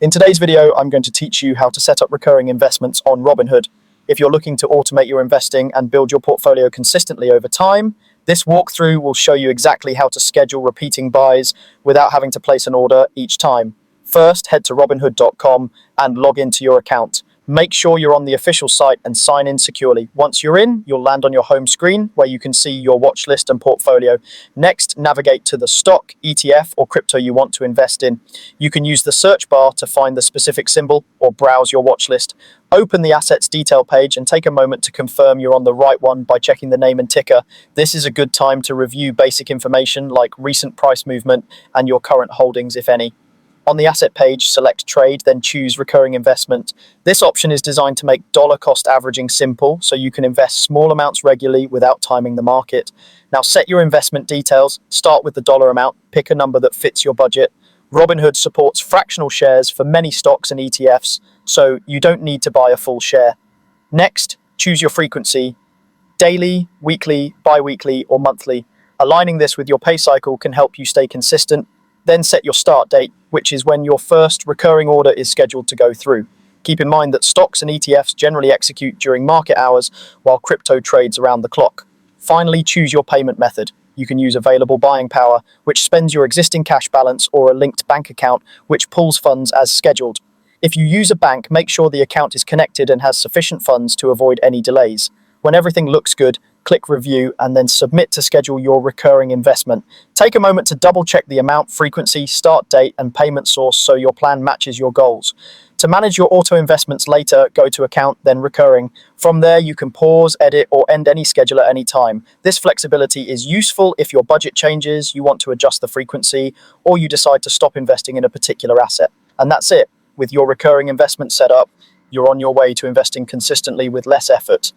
In today's video, I'm going to teach you how to set up recurring investments on Robinhood. If you're looking to automate your investing and build your portfolio consistently over time, this walkthrough will show you exactly how to schedule repeating buys without having to place an order each time. First, head to robinhood.com and log into your account. Make sure you're on the official site and sign in securely. Once you're in, you'll land on your home screen where you can see your watch list and portfolio. Next, navigate to the stock, ETF, or crypto you want to invest in. You can use the search bar to find the specific symbol or browse your watch list. Open the assets detail page and take a moment to confirm you're on the right one by checking the name and ticker. This is a good time to review basic information like recent price movement and your current holdings, if any. On the asset page, select Trade, then choose Recurring Investment. This option is designed to make dollar cost averaging simple, so you can invest small amounts regularly without timing the market. Now set your investment details, start with the dollar amount, pick a number that fits your budget. Robinhood supports fractional shares for many stocks and ETFs, so you don't need to buy a full share. Next, choose your frequency, daily, weekly, bi-weekly, or monthly. Aligning this with your pay cycle can help you stay consistent. Then set your start date, which is when your first recurring order is scheduled to go through. Keep in mind that stocks and ETFs generally execute during market hours, while crypto trades around the clock. Finally, choose your payment method. You can use available buying power, which spends your existing cash balance, or a linked bank account, which pulls funds as scheduled. If you use a bank, make sure the account is connected and has sufficient funds to avoid any delays. When everything looks good, click Review and then Submit to schedule your recurring investment. Take a moment to double check the amount, frequency, start date, and payment source so your plan matches your goals. To manage your auto investments later, go to Account, then Recurring. From there, you can pause, edit, or end any schedule at any time. This flexibility is useful if your budget changes, you want to adjust the frequency, or you decide to stop investing in a particular asset. And that's it. With your recurring investment set up, you're on your way to investing consistently with less effort.